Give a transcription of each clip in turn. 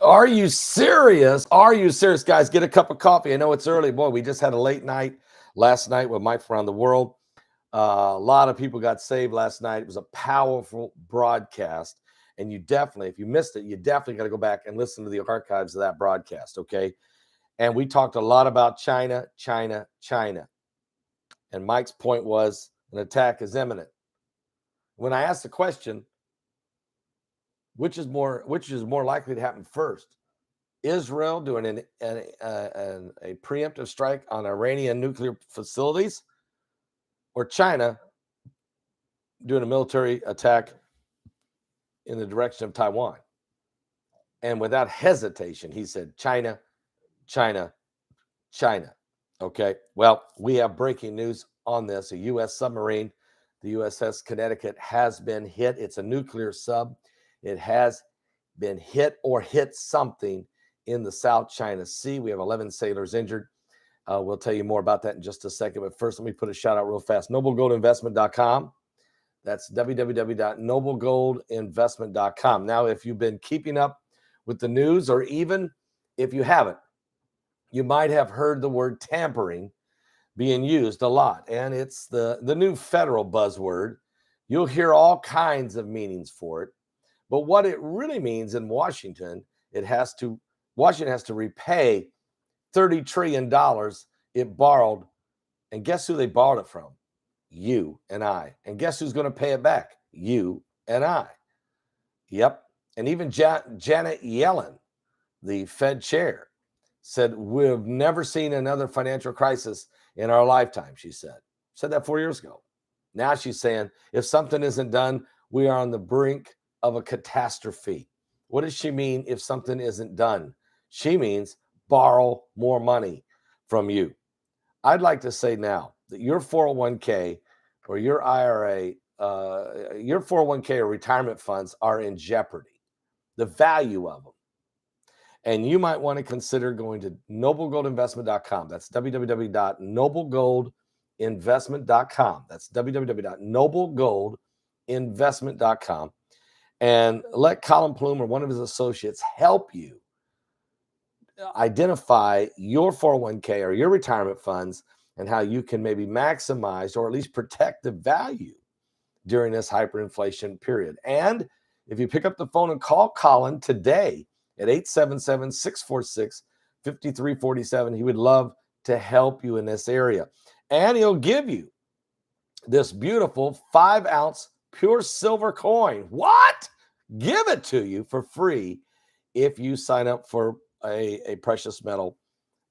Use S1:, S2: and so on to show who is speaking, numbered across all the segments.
S1: Are you serious? Are you serious, guys? Get a cup of coffee. I know it's early. Boy, we just had a late night last night with Mike from around the world. A lot of people got saved last night. It was a powerful broadcast. And you definitely, if you missed it, you definitely got to go back and listen to the archives of that broadcast, okay? And we talked a lot about China, China, China. And Mike's point was an attack is imminent. When I asked the question, which is more likely to happen first? Israel doing a preemptive strike on Iranian nuclear facilities, or China doing a military attack in the direction of Taiwan? And without hesitation, he said, China, China, China. Okay, well, we have breaking news on this. A U.S. submarine, the USS Connecticut, has been hit. It's a nuclear sub. It has been hit or hit something in the South China Sea. We have 11 sailors injured. We'll tell you more about that in just a second. But first, let me put a shout out real fast. NobleGoldInvestment.com. That's www.noblegoldinvestment.com. Now, if you've been keeping up with the news, or even if you haven't, you might have heard the word tampering being used a lot. And it's the new federal buzzword. You'll hear all kinds of meanings for it. But what it really means in Washington, Washington has to repay $30 trillion it borrowed. And guess who they borrowed it from? You and I. And guess who's going to pay it back? You and I. Yep. And even Janet Yellen, the Fed chair, said, we've never seen another financial crisis in our lifetime, she said. Said that 4 years ago. Now she's saying, if something isn't done, we are on the brink of a catastrophe. What does she mean if something isn't done? She means borrow more money from you. I'd like to say now that your 401k or your IRA, your 401k or retirement funds are in jeopardy, the value of them. And you might want to consider going to noblegoldinvestment.com. That's www.noblegoldinvestment.com. That's www.noblegoldinvestment.com. And let Colin Plume or one of his associates help you identify your 401k or your retirement funds and how you can maybe maximize or at least protect the value during this hyperinflation period. And if you pick up the phone and call Colin today at 877-646-5347, he would love to help you in this area. And he'll give you this beautiful 5-ounce pure silver coin. What? Give it to you for free if you sign up for a precious metal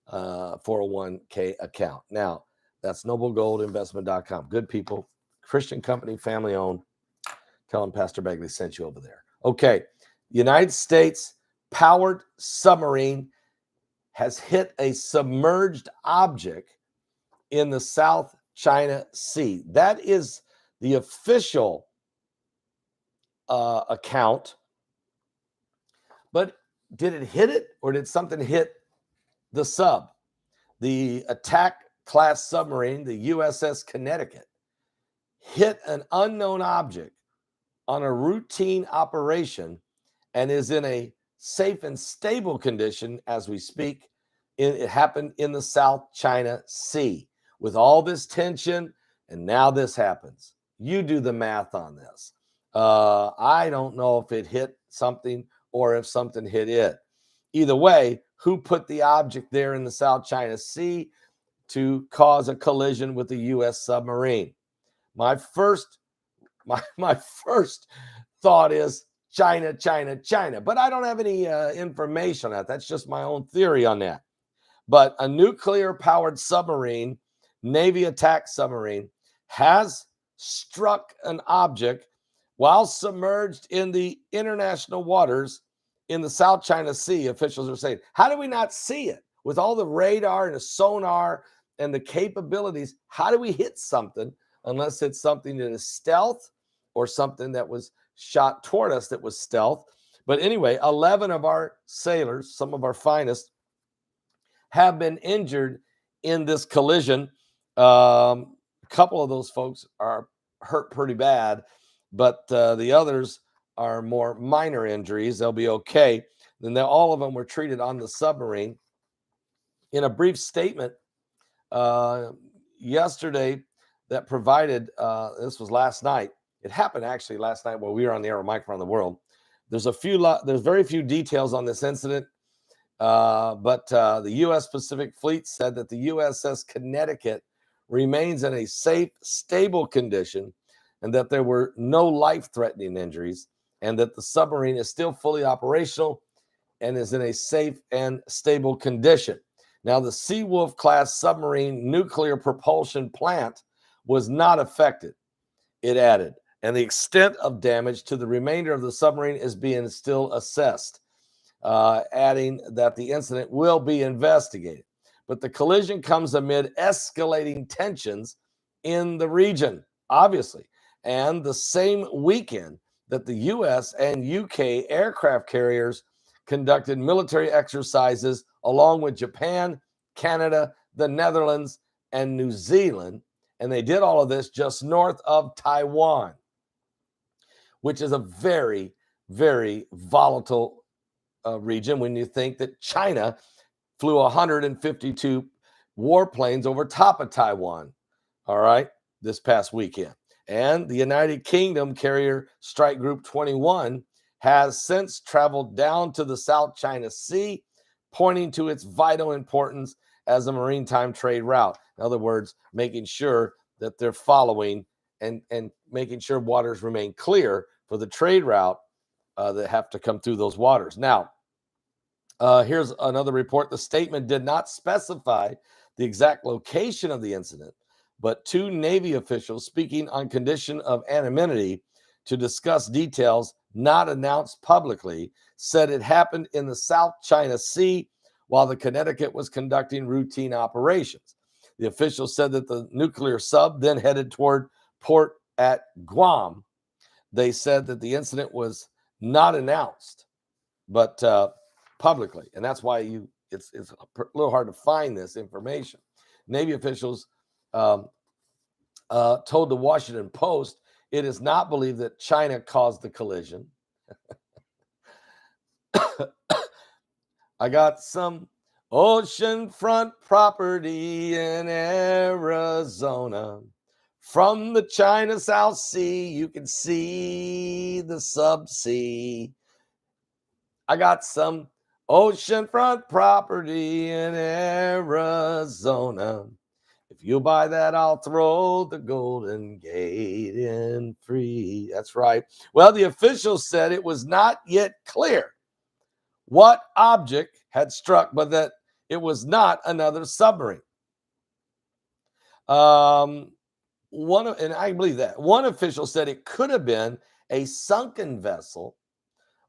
S1: 401k account. Now, that's noblegoldinvestment.com. Good people, Christian company, family owned. Tell them Pastor Begley sent you over there. Okay, United States powered submarine has hit a submerged object in the South China Sea. That is the official account. But did it hit it, or did something hit the sub? The attack class submarine, the USS Connecticut, hit an unknown object on a routine operation and is in a safe and stable condition as we speak. It happened in the South China Sea with all this tension, and now this happens. You do the math on this. I don't know if it hit something or if something hit it. Either way, who put the object there in the South China Sea to cause a collision with the U.S. submarine? My first thought is China, China, China. But I don't have any information on that. That's just my own theory on that. But a nuclear-powered submarine, Navy attack submarine, has struck an object while submerged in the international waters in the South China Sea. Officials are saying, how do we not see it? With all the radar and the sonar and the capabilities, how do we hit something unless it's something that is stealth or something that was shot toward us that was stealth? But anyway, 11 of our sailors, some of our finest, have been injured in this collision. A couple of those folks are hurt pretty bad, but the others are more minor injuries. They'll be okay. Then all of them were treated on the submarine. In a brief statement yesterday that provided, this was last night. It happened actually last night while we were on the air with Mike around the world. There's very few details on this incident, but the U.S. Pacific Fleet said that the USS Connecticut remains in a safe, stable condition, and that there were no life-threatening injuries, and that the submarine is still fully operational and is in a safe and stable condition. Now, the Seawolf class submarine nuclear propulsion plant was not affected, it added, and the extent of damage to the remainder of the submarine is being still assessed, adding that the incident will be investigated. But the collision comes amid escalating tensions in the region, obviously, and the same weekend that the U.S. and U.K. aircraft carriers conducted military exercises along with Japan, Canada, the Netherlands, and New Zealand. And they did all of this just north of Taiwan, which is a very, very volatile region when you think that China flew 152 warplanes over top of Taiwan, all right, this past weekend. And the United Kingdom carrier Strike Group 21 has since traveled down to the South China Sea, pointing to its vital importance as a maritime trade route. In other words, making sure that they're following and making sure waters remain clear for the trade route that have to come through those waters. Now, here's another report. The statement did not specify the exact location of the incident, but two Navy officials speaking on condition of anonymity to discuss details not announced publicly said it happened in the South China Sea while the Connecticut was conducting routine operations. The officials said that the nuclear sub then headed toward port at Guam. They said that the incident was not announced, but publicly, and that's why it's a little hard to find this information. Navy officials told the Washington Post it is not believed that China caused the collision. I got some oceanfront property in Arizona. From the China South Sea, you can see the subsea. I got some oceanfront property in Arizona. If you buy that, I'll throw the Golden Gate in free. That's right. Well, the officials said it was not yet clear what object had struck, but that it was not another submarine. And I believe that. One official said it could have been a sunken vessel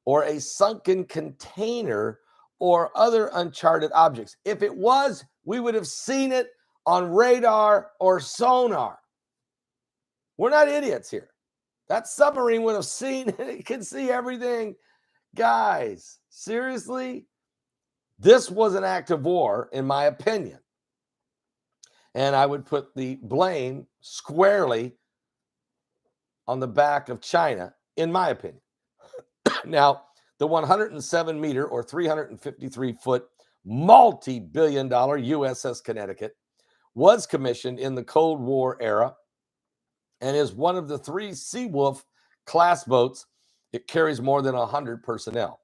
S1: or a sunken container or other uncharted objects. If it was, we would have seen it on radar or sonar. We're not idiots here. That submarine would have seen it. It can see everything. Guys, seriously, this was an act of war, in my opinion. And I would put the blame squarely on the back of China, in my opinion. Now, the 107-meter or 353-foot multi-billion-dollar USS Connecticut was commissioned in the Cold War era and is one of the three Seawolf class boats. It carries more than 100 personnel.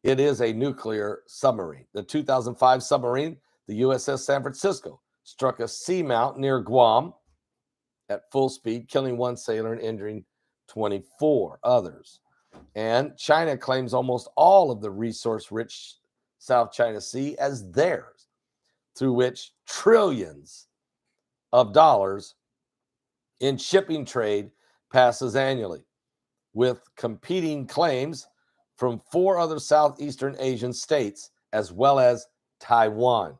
S1: It is a nuclear submarine. The 2005 submarine, the USS San Francisco, struck a seamount near Guam at full speed, killing one sailor and injuring 24 others. And China claims almost all of the resource-rich South China Sea as theirs, through which trillions of dollars in shipping trade passes annually, with competing claims from 4 other Southeastern Asian states, as well as Taiwan.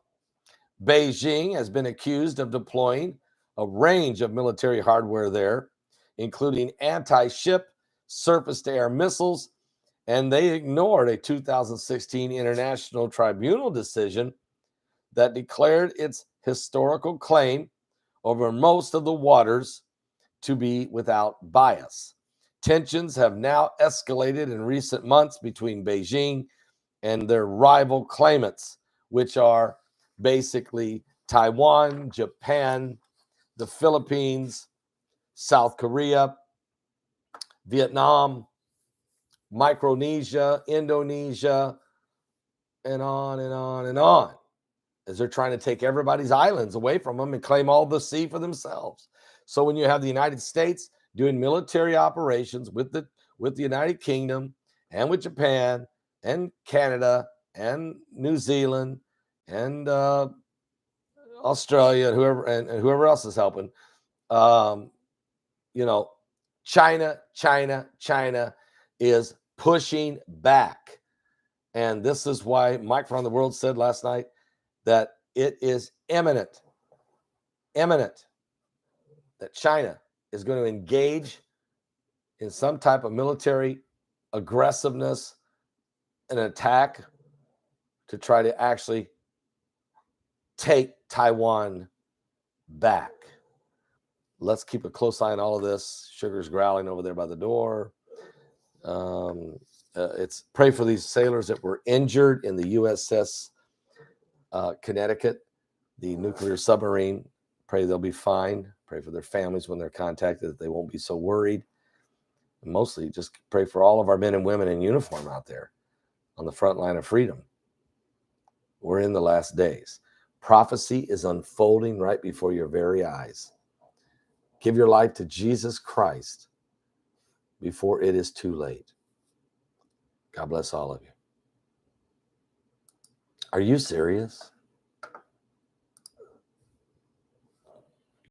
S1: Beijing has been accused of deploying a range of military hardware there, including anti-ship, surface-to-air missiles, and they ignored a 2016 International Tribunal decision that declared its historical claim over most of the waters to be without bias. Tensions have now escalated in recent months between Beijing and their rival claimants, which are basically Taiwan, Japan, the Philippines, South Korea, Vietnam, Micronesia, Indonesia, and on and on and on, as they're trying to take everybody's islands away from them and claim all the sea for themselves. So when you have the United States doing military operations with the United Kingdom and with Japan and Canada and New Zealand and Australia and whoever else is helping, you know, China is pushing back. And this is why Mike from the World said last night that it is imminent that China is going to engage in some type of military aggressiveness, an attack to try to actually take Taiwan back. Let's keep a close eye on all of this. Sugar's growling over there by the door. It's pray for these sailors that were injured in the USS Connecticut, the nuclear submarine. Pray they'll be fine. Pray for their families when they're contacted that they won't be so worried. And mostly just pray for all of our men and women in uniform out there on the front line of freedom. We're in the last days. Prophecy is unfolding right before your very eyes. Give your life to Jesus Christ before it is too late. God bless all of you. Are you serious?